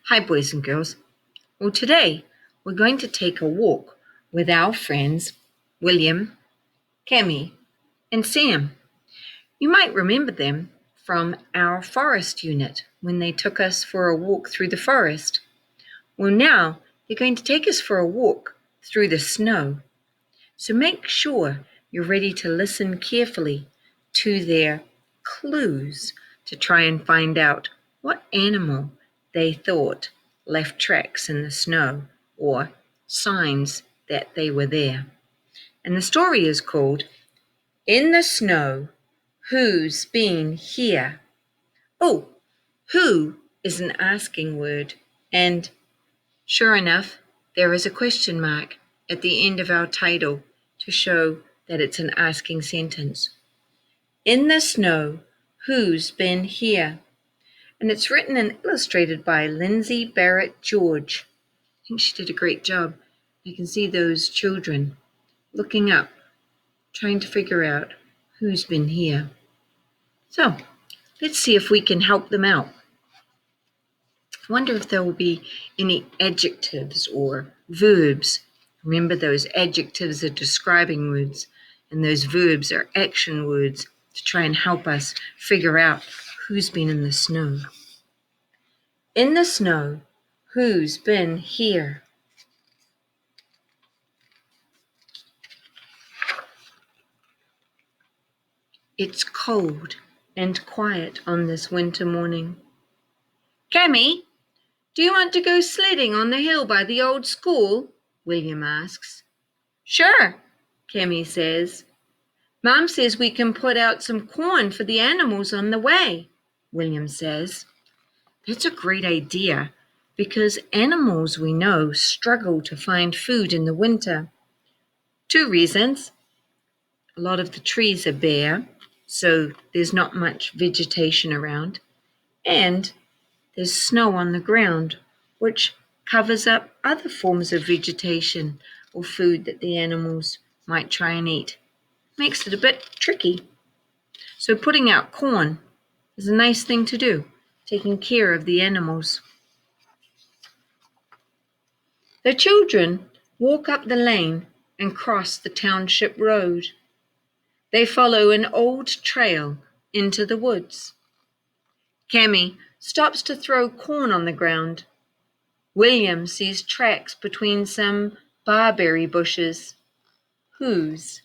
Hi, boys and girls. Well, today we're going to take a walk with our friends William, Cammy, and Sam. You might remember them from our forest unit when they took us for a walk through the forest. Well, now they're going to take us for a walk through the snow. So make sure you're ready to listen carefully to their clues to try and find out what animal they thought left tracks in the snow or signs that they were there. And the story is called In the Snow, Who's Been Here? Oh, who is an asking word, and sure enough, there is a question mark at the end of our title to show that it's an asking sentence. In the Snow, Who's Been Here? And it's written and illustrated by Lindsay Barrett George. I think she did a great job. You can see those children looking up, trying to figure out who's been here. So, let's see if we can help them out. I wonder if there will be any adjectives or verbs. Remember, those adjectives are describing words, and those verbs are action words to try and help us figure out who's been in the snow. In the snow, who's been here? It's cold and quiet on this winter morning. Cammy, do you want to go sledding on the hill by the old school? William asks. Sure, Cammy says. Mom says we can put out some corn for the animals on the way, William says. That's a great idea because animals we know struggle to find food in the winter. 2 reasons. A lot of the trees are bare, so there's not much vegetation around, and there's snow on the ground, which covers up other forms of vegetation or food that the animals might try and eat. Makes it a bit tricky. So putting out corn is a nice thing to do, taking care of the animals. The children walk up the lane and cross the township road. They follow an old trail into the woods. Cammy stops to throw corn on the ground. William sees tracks between some barberry bushes. Who's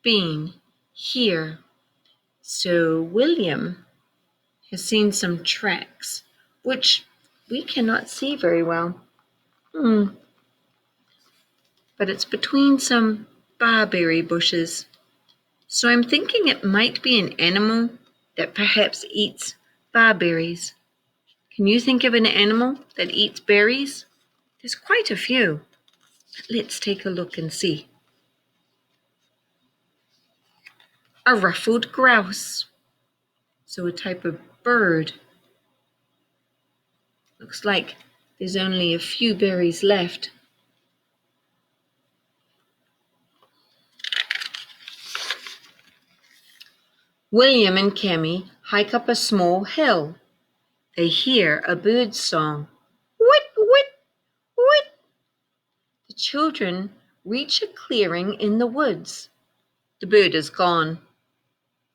been here? So William has seen some tracks, which we cannot see very well. But it's between some barberry bushes. So I'm thinking it might be an animal that perhaps eats barberries. Can you think of an animal that eats berries? There's quite a few. Let's take a look and see. A ruffled grouse. So a type of bird. Looks like there's only a few berries left. William and Cammy hike up a small hill. They hear a bird's song. Whit, whit, whit. The children reach a clearing in the woods. The bird is gone.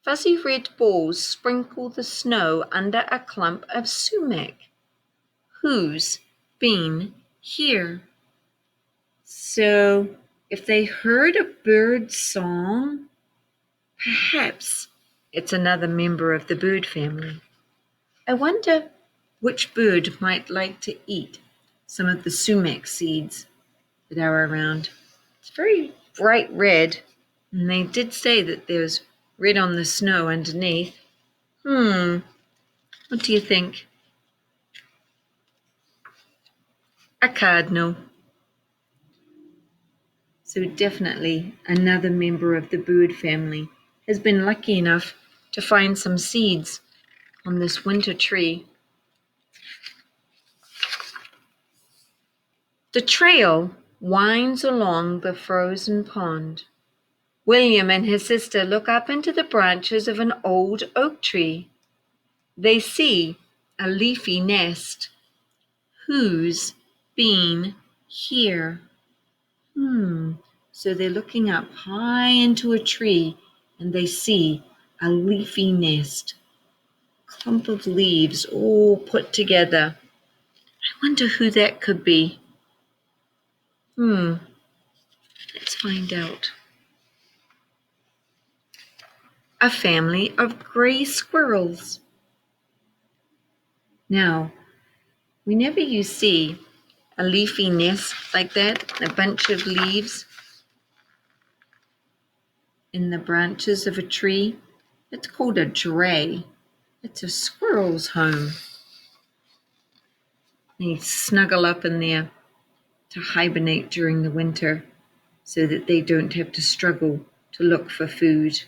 Fuzzy red balls sprinkle the snow under a clump of sumac. Who's been here? So, if they heard a bird's song, perhaps it's another member of the bird family. I wonder which bird might like to eat some of the sumac seeds that are around. It's very bright red, and they did say that there's red on the snow underneath. What do you think? A cardinal. So definitely another member of the bird family has been lucky enough to find some seeds on this winter tree. The trail winds along the frozen pond. William and his sister look up into the branches of an old oak tree. They see a leafy nest. Who's been here? So they're looking up high into a tree and they see a leafy nest, clump of leaves all put together. I wonder who that could be. Let's find out. A family of gray squirrels. Now, whenever you see a leafy nest like that, a bunch of leaves in the branches of a tree, it's called a dray. It's a squirrel's home. They snuggle up in there to hibernate during the winter so that they don't have to struggle to look for food.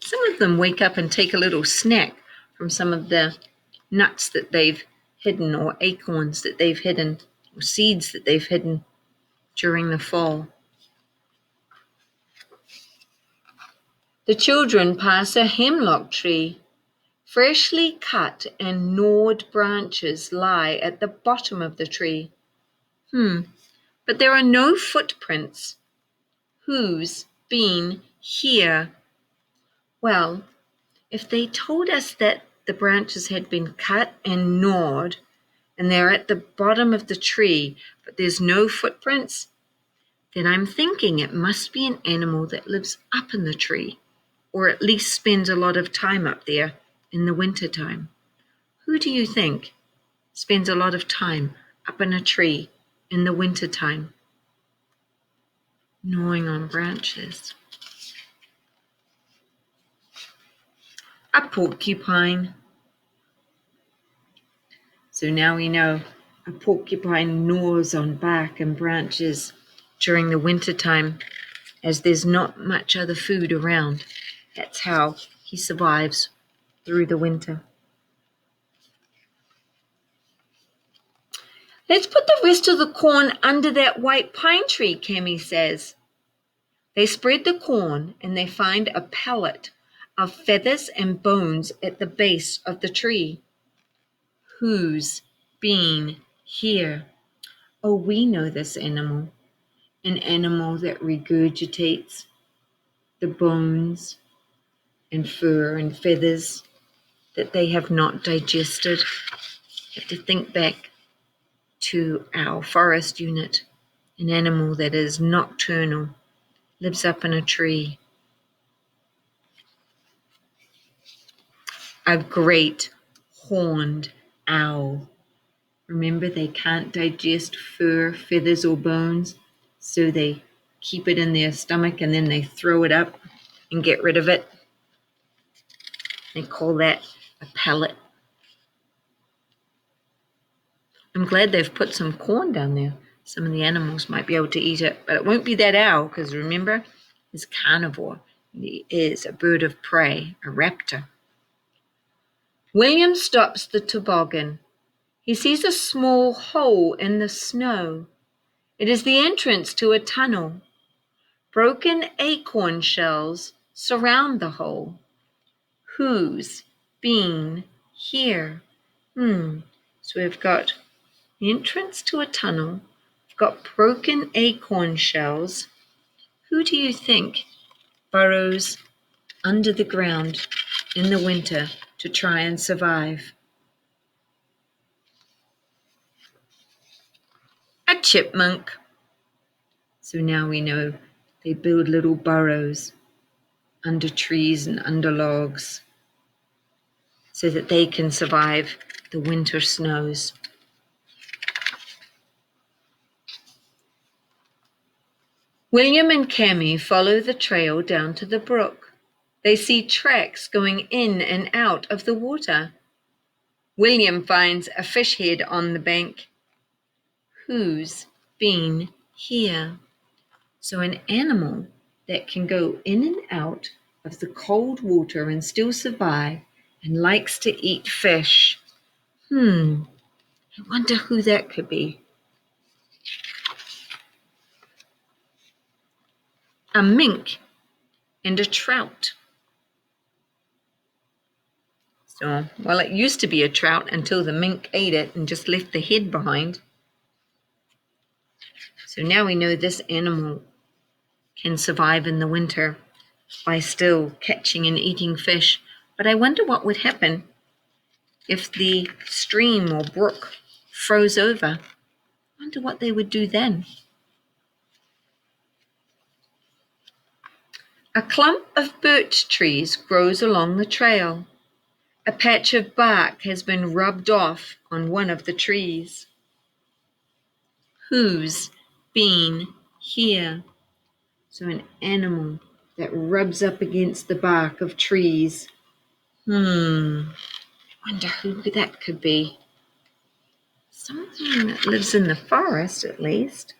Some of them wake up and take a little snack from some of the nuts that they've hidden, or acorns that they've hidden, or seeds that they've hidden during the fall. The children pass a hemlock tree. Freshly cut and gnawed branches lie at the bottom of the tree. But there are no footprints. Who's been here? Well, if they told us that the branches had been cut and gnawed and they're at the bottom of the tree, but there's no footprints, then I'm thinking it must be an animal that lives up in the tree, or at least spends a lot of time up there in the wintertime. Who do you think spends a lot of time up in a tree in the wintertime, gnawing on branches? A porcupine. So now we know a porcupine gnaws on bark and branches during the wintertime as there's not much other food around. That's how he survives through the winter. Let's put the rest of the corn under that white pine tree, Cammy says. They spread the corn and they find a pallet of feathers and bones at the base of the tree. Who's been here? Oh, we know this animal. An animal that regurgitates the bones and fur and feathers that they have not digested. You have to think back to our forest unit, an animal that is nocturnal, lives up in a tree. A great horned owl. Remember, they can't digest fur, feathers, or bones, so they keep it in their stomach and then they throw it up and get rid of it. They call that a pellet. I'm glad they've put some corn down there. Some of the animals might be able to eat it, but it won't be that owl, because remember, he's carnivore. He is a bird of prey, a raptor. William stops the toboggan. He sees a small hole in the snow. It is the entrance to a tunnel. Broken acorn shells surround the hole. Who's been here? So we've got the entrance to a tunnel. We've got broken acorn shells. Who do you think burrows under the ground in the winter to try and survive? A chipmunk. So now we know they build little burrows under trees and under logs so that they can survive the winter snows. William and Cammy follow the trail down to the brook. They see tracks going in and out of the water. William finds a fish head on the bank. Who's been here? So an animal that can go in and out of the cold water and still survive and likes to eat fish. I wonder who that could be. A mink and a trout. So, well, it used to be a trout until the mink ate it and just left the head behind. So now we know this animal can survive in the winter by still catching and eating fish. But I wonder what would happen if the stream or brook froze over. I wonder what they would do then. A clump of birch trees grows along the trail. A patch of bark has been rubbed off on one of the trees. Who's been here? So an animal that rubs up against the bark of trees. Wonder who that could be. Something that lives in the forest, at least.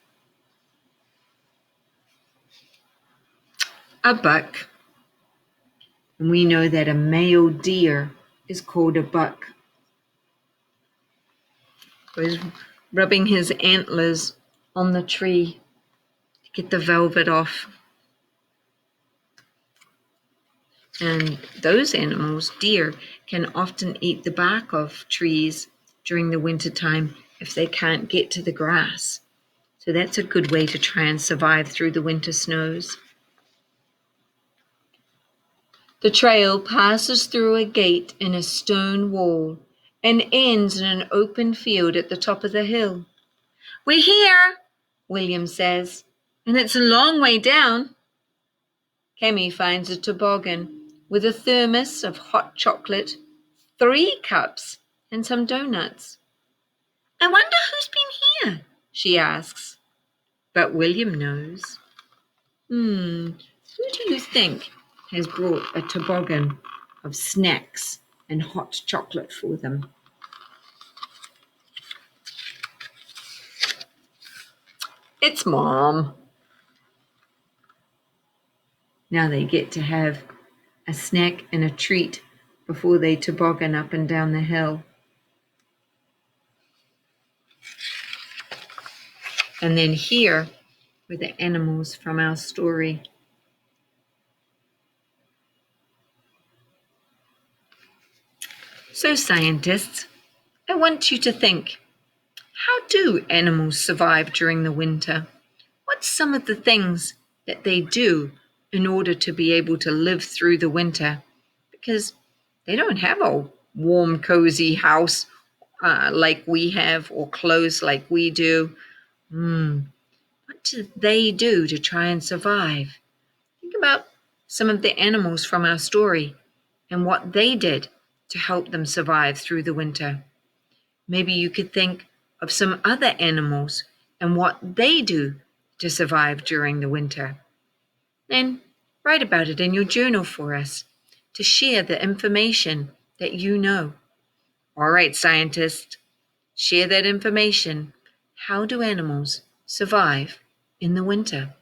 A buck. And we know that a male deer is called a buck. He's rubbing his antlers on the tree to get the velvet off. And those animals, deer, can often eat the bark of trees during the winter time if they can't get to the grass. So that's a good way to try and survive through the winter snows. The trail passes through a gate in a stone wall and ends in an open field at the top of the hill. "We're here," William says, "and it's a long way down." Cammy finds a toboggan with a thermos of hot chocolate, 3 cups, and some donuts. "I wonder who's been here?" she asks. But William knows. Who do you think has brought a toboggan of snacks and hot chocolate for them? It's Mom. Now they get to have a snack and a treat before they toboggan up and down the hill. And then here were the animals from our story. So scientists, I want you to think, how do animals survive during the winter? What's some of the things that they do in order to be able to live through the winter? Because they don't have a warm, cozy house like we have, or clothes like we do. What do they do to try and survive? Think about some of the animals from our story and what they did to help them survive through the winter. Maybe you could think of some other animals and what they do to survive during the winter. Then write about it in your journal for us to share the information that you know. All right, scientists, share that information. How do animals survive in the winter?